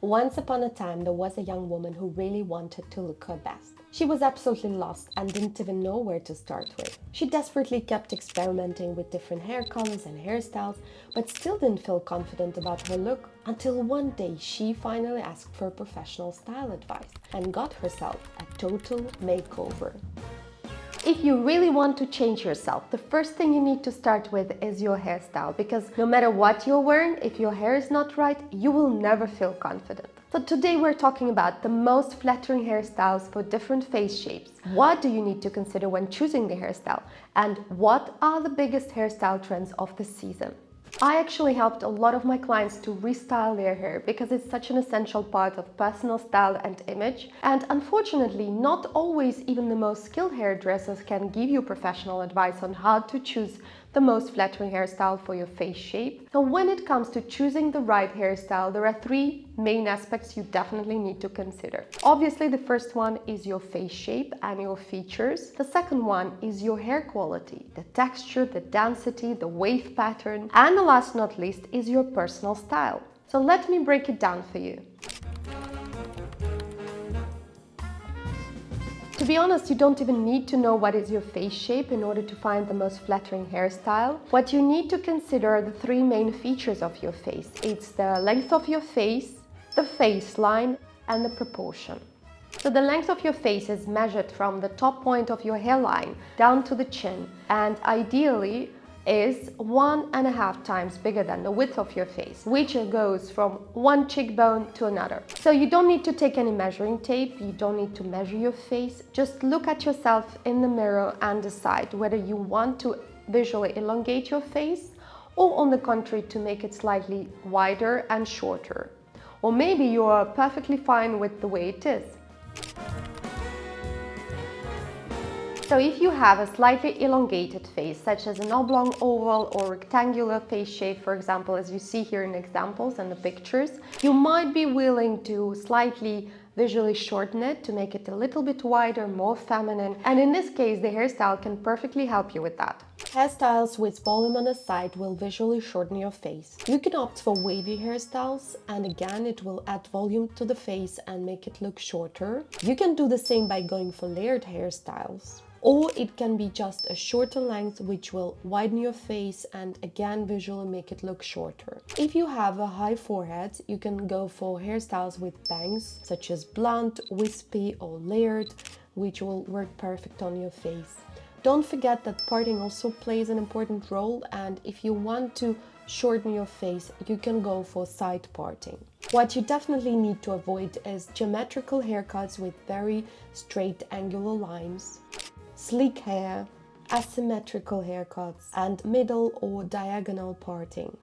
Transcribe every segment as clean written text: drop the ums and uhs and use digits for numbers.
Once upon a time, there was a young woman who really wanted to look her best. She was absolutely lost and didn't even know where to start with. She desperately kept experimenting with different hair colors and hairstyles, but still didn't feel confident about her look until one day she finally asked for professional style advice and got herself a total makeover. If you really want to change yourself, the first thing you need to start with is your hairstyle, because no matter what you're wearing, if your hair is not right, you will never feel confident. So today we're talking about the most flattering hairstyles for different face shapes. What do you need to consider when choosing the hairstyle? And what are the biggest hairstyle trends of the season? I actually helped a lot of my clients to restyle their hair because it's such an essential part of personal style and image. And unfortunately, not always even the most skilled hairdressers can give you professional advice on how to choose the most flattering hairstyle for your face shape. So when it comes to choosing the right hairstyle, there are three main aspects you definitely need to consider. Obviously, the first one is your face shape and your features. The second one is your hair quality, the texture, the density, the wave pattern. And the last not least is your personal style. So let me break it down for you. To be honest, you don't even need to know what is your face shape in order to find the most flattering hairstyle. What you need to consider are the three main features of your face. It's the length of your face, the face line, and the proportion. So the length of your face is measured from the top point of your hairline down to the chin, and ideally is 1.5 times bigger than the width of your face, which goes from one cheekbone to another. So you don't need to take any measuring tape, you don't need to measure your face, just look at yourself in the mirror and decide whether you want to visually elongate your face or on the contrary to make it slightly wider and shorter. Or maybe you are perfectly fine with the way it is. So if you have a slightly elongated face, such as an oblong, oval or rectangular face shape, for example, as you see here in examples and the pictures, you might be willing to slightly visually shorten it to make it a little bit wider, more feminine. And in this case, the hairstyle can perfectly help you with that. Hairstyles with volume on the side will visually shorten your face. You can opt for wavy hairstyles, and again, it will add volume to the face and make it look shorter. You can do the same by going for layered hairstyles. Or it can be just a shorter length which will widen your face and again visually make it look shorter. If you have a high forehead, you can go for hairstyles with bangs such as blunt, wispy or layered, which will work perfect on your face. Don't forget that parting also plays an important role, and if you want to shorten your face, you can go for side parting. What you definitely need to avoid is geometrical haircuts with very straight angular lines, sleek hair, asymmetrical haircuts, and middle or diagonal parting.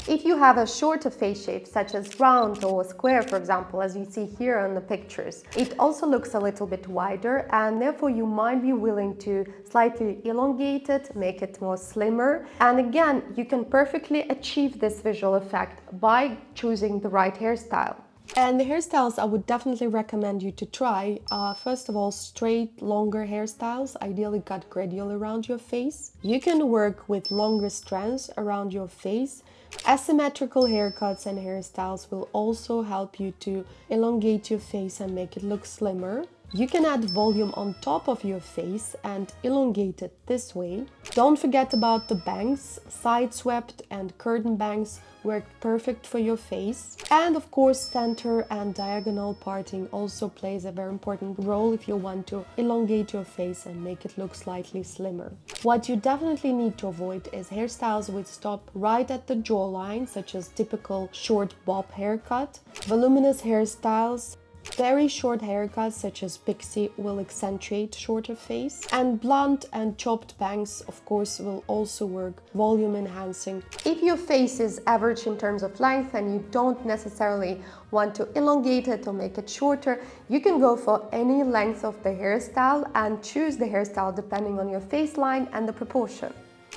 If you have a shorter face shape, such as round or square, for example, as you see here on the pictures, it also looks a little bit wider, and therefore you might be willing to slightly elongate it, make it more slimmer. And again, you can perfectly achieve this visual effect by choosing the right hairstyle. And the hairstyles I would definitely recommend you to try are, first of all, straight, longer hairstyles, ideally cut gradually around your face. You can work with longer strands around your face. Asymmetrical haircuts and hairstyles will also help you to elongate your face and make it look slimmer. You can add volume on top of your face and elongate it this way. Don't forget about the bangs. Side swept and curtain bangs work perfect for your face. And of course, center and diagonal parting also plays a very important role if you want to elongate your face and make it look slightly slimmer. What you definitely need to avoid is hairstyles which stop right at the jawline, such as typical short bob haircut. Voluminous hairstyles, very short haircuts such as pixie will accentuate shorter face, and blunt and chopped bangs of course will also work volume enhancing. If your face is average in terms of length and you don't necessarily want to elongate it or make it shorter, you can go for any length of the hairstyle and choose the hairstyle depending on your face line and the proportion.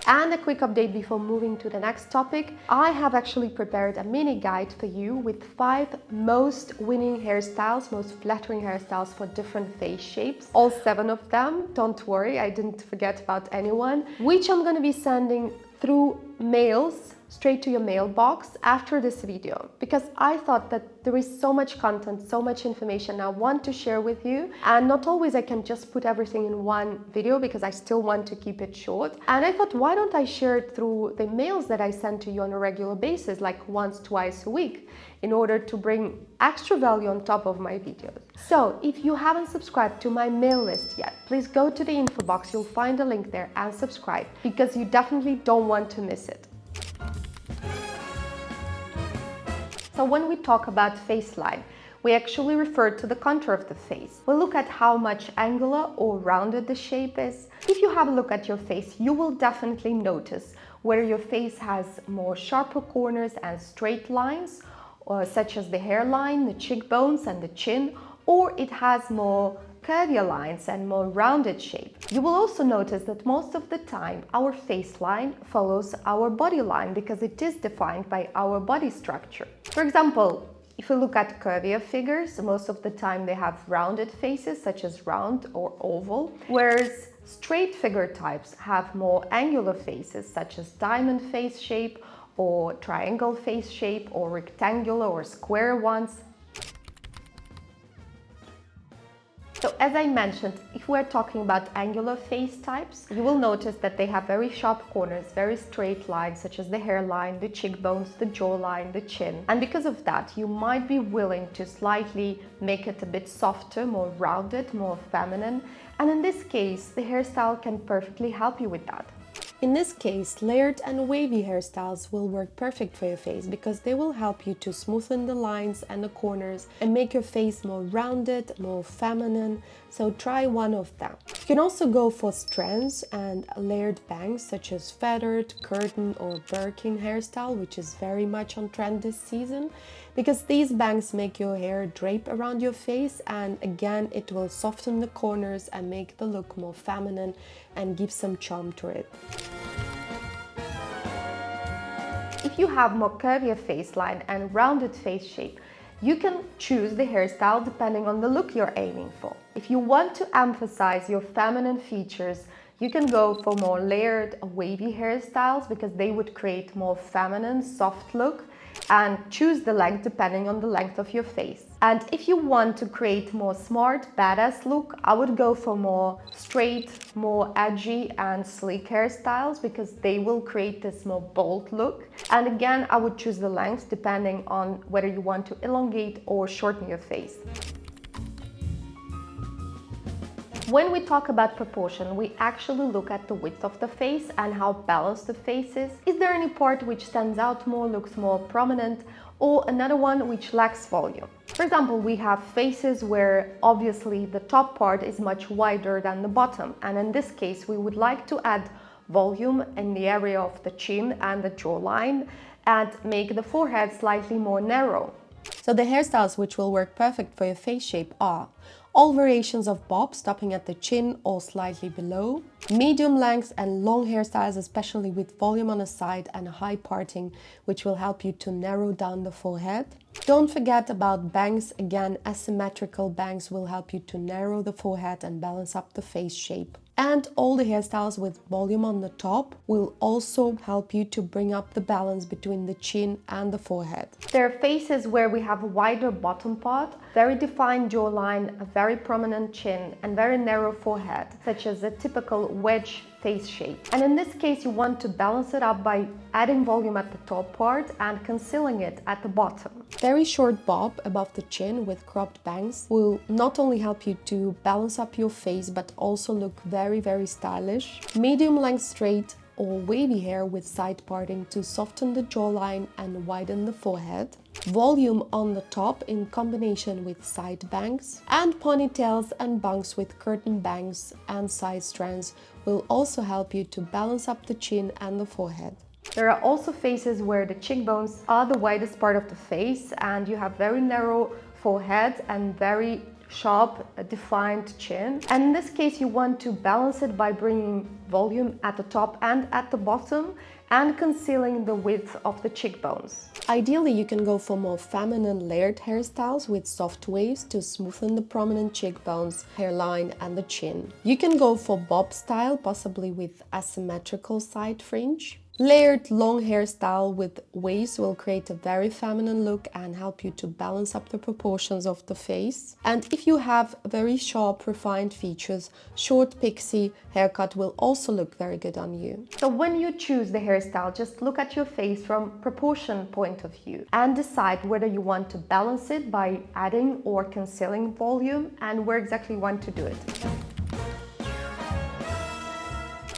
And a quick update before moving to the next topic. I have actually prepared a mini guide for you with 5 most winning hairstyles, most flattering hairstyles for different face shapes. All 7 of them, don't worry, I didn't forget about anyone, which I'm going to be sending through mails straight to your mailbox after this video, because I thought that there is so much content, so much information I want to share with you, and not always I can just put everything in one video because I still want to keep it short. And I thought, why don't I share it through the mails that I send to you on a regular basis, like once, twice a week, in order to bring extra value on top of my videos. So if you haven't subscribed to my mail list yet, please go to the info box, you'll find a link there, and subscribe, because you definitely don't want to miss it. So when we talk about Faceline, we actually refer to the contour of the face. We look at how much angular or rounded the shape is. If you have a look at your face, you will definitely notice where your face has more sharper corners and straight lines, such as the hairline, the cheekbones and the chin, or it has more curvier lines and more rounded shape. You will also notice that most of the time our face line follows our body line because it is defined by our body structure. For example, if you look at curvier figures, most of the time they have rounded faces, such as round or oval, whereas straight figure types have more angular faces, such as diamond face shape or triangle face shape or rectangular or square ones. So as I mentioned, if we're talking about angular face types, you will notice that they have very sharp corners, very straight lines, such as the hairline, the cheekbones, the jawline, the chin. And because of that, you might be willing to slightly make it a bit softer, more rounded, more feminine. And in this case, the hairstyle can perfectly help you with that. In this case, layered and wavy hairstyles will work perfect for your face because they will help you to smoothen the lines and the corners and make your face more rounded, more feminine. So try one of them. You can also go for strands and layered bangs such as feathered, curtain or Birkin hairstyle, which is very much on trend this season, because these bangs make your hair drape around your face, and again it will soften the corners and make the look more feminine and give some charm to it. If you have more curvier face line and rounded face shape, you can choose the hairstyle depending on the look you're aiming for. If you want to emphasize your feminine features, you can go for more layered, wavy hairstyles because they would create more feminine, soft look, and choose the length depending on the length of your face. And if you want to create more smart, badass look, I would go for more straight, more edgy and sleek hairstyles because they will create this more bold look. And again, I would choose the length depending on whether you want to elongate or shorten your face. When we talk about proportion, we actually look at the width of the face and how balanced the face is. Is there any part which stands out more, looks more prominent, or another one which lacks volume? For example, we have faces where obviously the top part is much wider than the bottom, and in this case we would like to add volume in the area of the chin and the jawline and make the forehead slightly more narrow. So the hairstyles which will work perfect for your face shape are all variations of bob stopping at the chin or slightly below, medium length and long hairstyles, especially with volume on the side and high parting, which will help you to narrow down the forehead. Don't forget about bangs. Again, asymmetrical bangs will help you to narrow the forehead and balance up the face shape. And all the hairstyles with volume on the top will also help you to bring up the balance between the chin and the forehead. There are faces where we have a wider bottom part, very defined jawline, a very prominent chin and very narrow forehead, such as a typical wedge face shape. And in this case, you want to balance it up by adding volume at the top part and concealing it at the bottom. Very short bob above the chin with cropped bangs will not only help you to balance up your face, but also look very stylish. Medium length straight or wavy hair with side parting to soften the jawline and widen the forehead. Volume on the top in combination with side bangs, and ponytails and bunks with curtain bangs and side strands will also help you to balance up the chin and the forehead. There are also faces where the cheekbones are the widest part of the face and you have very narrow forehead and very sharp, defined chin. And in this case, you want to balance it by bringing volume at the top and at the bottom and concealing the width of the cheekbones. Ideally, you can go for more feminine layered hairstyles with soft waves to smoothen the prominent cheekbones, hairline and the chin. You can go for bob style, possibly with asymmetrical side fringe. Layered long hairstyle with waves will create a very feminine look and help you to balance up the proportions of the face. And if you have very sharp, refined features, short pixie haircut will also look very good on you. So when you choose the hairstyle, just look at your face from proportion point of view and decide whether you want to balance it by adding or concealing volume and where exactly you want to do it.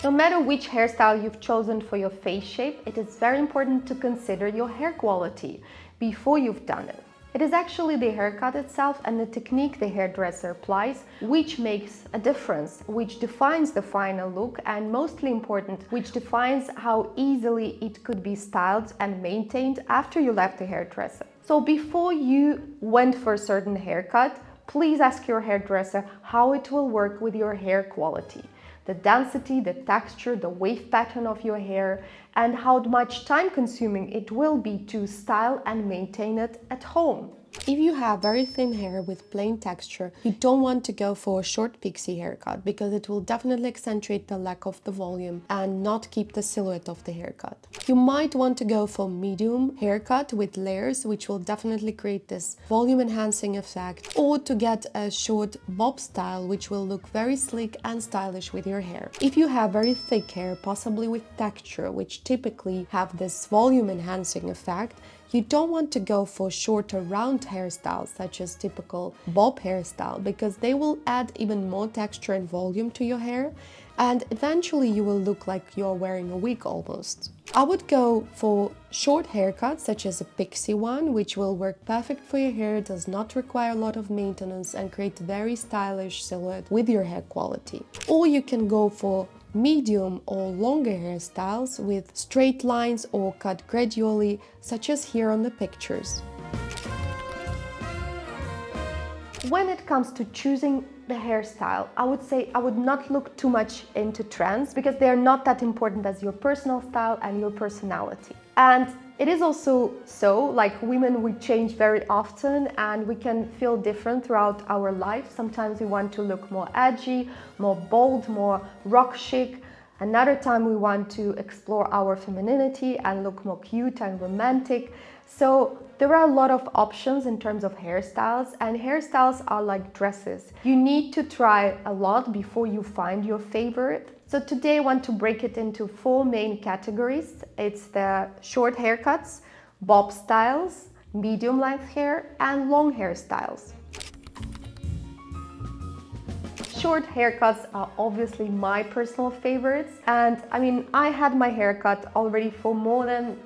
No matter which hairstyle you've chosen for your face shape, it is very important to consider your hair quality before you've done it. It is actually the haircut itself and the technique the hairdresser applies which makes a difference, which defines the final look, and mostly important, which defines how easily it could be styled and maintained after you left the hairdresser. So before you went for a certain haircut, please ask your hairdresser how it will work with your hair quality. The density, the texture, the wave pattern of your hair, and how much time consuming it will be to style and maintain it at home. If you have very thin hair with plain texture, you don't want to go for a short pixie haircut because it will definitely accentuate the lack of the volume and not keep the silhouette of the haircut. You might want to go for medium haircut with layers, which will definitely create this volume enhancing effect, or to get a short bob style, which will look very sleek and stylish with your hair. If you have very thick hair, possibly with texture, which typically have this volume enhancing effect, you don't want to go for shorter round hairstyles such as typical bob hairstyle because they will add even more texture and volume to your hair, and eventually you will look like you're wearing a wig almost. I would go for short haircuts such as a pixie one, which will work perfect for your hair, does not require a lot of maintenance and create very stylish silhouette with your hair quality. Or you can go for medium or longer hairstyles with straight lines or cut gradually, such as here on the pictures. When it comes to choosing the hairstyle, I would say I would not look too much into trends because they are not that important as your personal style and your personality. And it is also so, like women, we change very often and we can feel different throughout our life. Sometimes we want to look more edgy, more bold, more rock chic. Another time we want to explore our femininity and look more cute and romantic. So there are a lot of options in terms of hairstyles, and hairstyles are like dresses. You need to try a lot before you find your favorite. So today I want to break it into 4 main categories. It's the short haircuts, bob styles, medium length hair, and long hairstyles. Short haircuts are obviously my personal favorites, and I had my haircut already for more than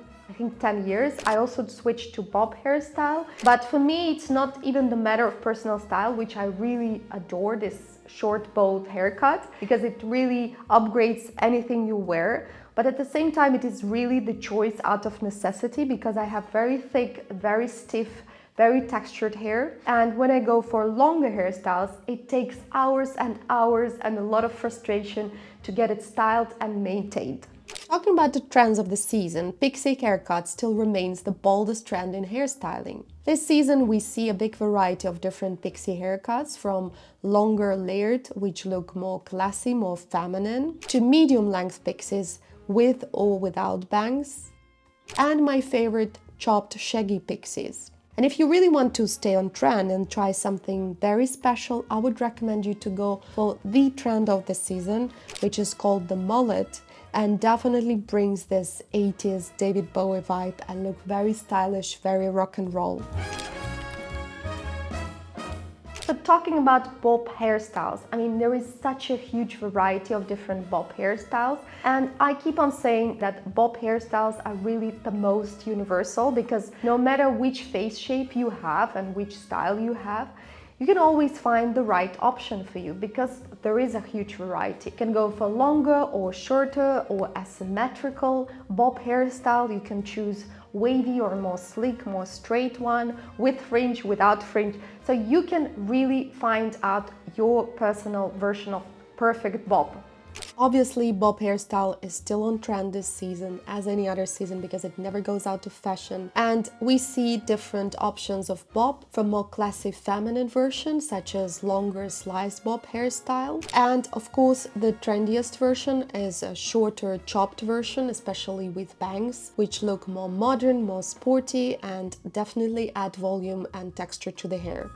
10 years. I also switched to bob hairstyle, but for me it's not even the matter of personal style, which I really adore this short bold haircut because it really upgrades anything you wear. But at the same time, it is really the choice out of necessity because I have very thick, very stiff, very textured hair, and when I go for longer hairstyles, it takes hours and hours and a lot of frustration to get it styled and maintained. Talking about the trends of the season, pixie haircut still remains the boldest trend in hairstyling. This season we see a big variety of different pixie haircuts, from longer layered, which look more classy, more feminine, to medium length pixies with or without bangs, and my favorite, chopped shaggy pixies. And if you really want to stay on trend and try something very special, I would recommend you to go for the trend of the season, which is called the mullet, and definitely brings this 80s David Bowie vibe and look very stylish, very rock and roll. So talking about bob hairstyles, there is such a huge variety of different bob hairstyles, and I keep on saying that bob hairstyles are really the most universal because no matter which face shape you have and which style you have, you can always find the right option for you because there is a huge variety. You can go for longer or shorter or asymmetrical bob hairstyle. You can choose wavy or more sleek, more straight one, with fringe, without fringe. So you can really find out your personal version of perfect bob. Obviously, bob hairstyle is still on trend this season as any other season because it never goes out of fashion. And we see different options of bob, from more classy feminine versions such as longer sliced bob hairstyle. And of course, the trendiest version is a shorter chopped version, especially with bangs, which look more modern, more sporty, and definitely add volume and texture to the hair.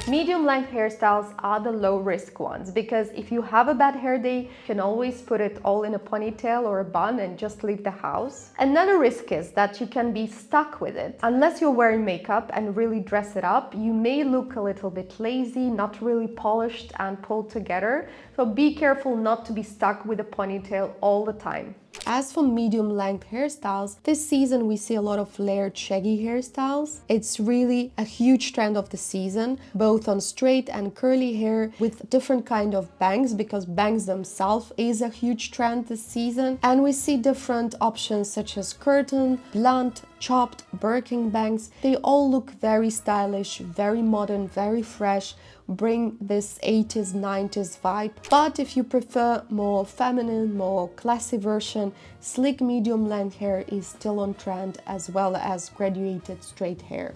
Medium length hairstyles are the low risk ones because if you have a bad hair day, you can always put it all in a ponytail or a bun and just leave the house. Another risk is that you can be stuck with it. Unless you're wearing makeup and really dress it up, you may look a little bit lazy, not really polished and pulled together. So be careful not to be stuck with a ponytail all the time. As for medium length hairstyles, this season we see a lot of layered shaggy hairstyles. It's really a huge trend of the season, both on straight and curly hair with different kind of bangs, because bangs themselves is a huge trend this season. And we see different options such as curtain, blunt, chopped, Birkin bangs. They all look very stylish, very modern, very fresh, bring this 80s, 90s vibe. But if you prefer more feminine, more classy version, slick medium length hair is still on trend, as well as graduated straight hair.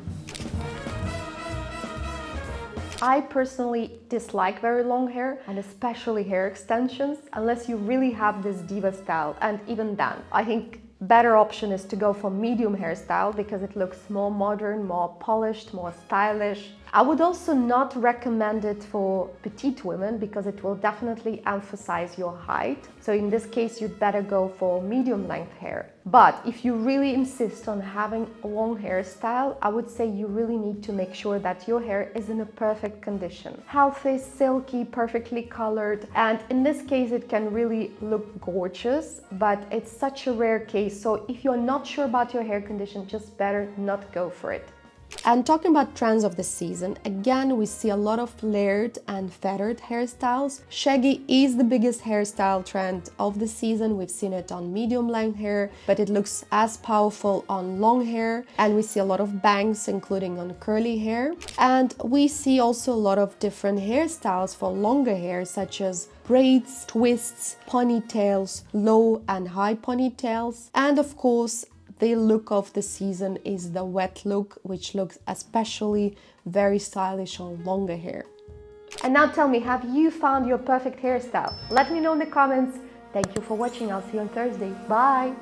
I personally dislike very long hair, and especially hair extensions, unless you really have this diva style. And even then, I think better option is to go for medium hairstyle because it looks more modern, more polished, more stylish. I would also not recommend it for petite women because it will definitely emphasize your height. So in this case, you'd better go for medium length hair. But if you really insist on having a long hairstyle, I would say you really need to make sure that your hair is in a perfect condition. Healthy, silky, perfectly colored. And in this case, it can really look gorgeous, but it's such a rare case. So if you're not sure about your hair condition, just better not go for it. And talking about trends of the season, again, we see a lot of layered and feathered hairstyles. Shaggy is the biggest hairstyle trend of the season. We've seen it on medium length hair, but it looks as powerful on long hair. And we see a lot of bangs, including on curly hair. And we see also a lot of different hairstyles for longer hair, such as braids, twists, ponytails, low and high ponytails. And of course, the look of the season is the wet look, which looks especially very stylish on longer hair. And now tell me, have you found your perfect hairstyle? Let me know in the comments. Thank you for watching. I'll see you on Thursday. Bye!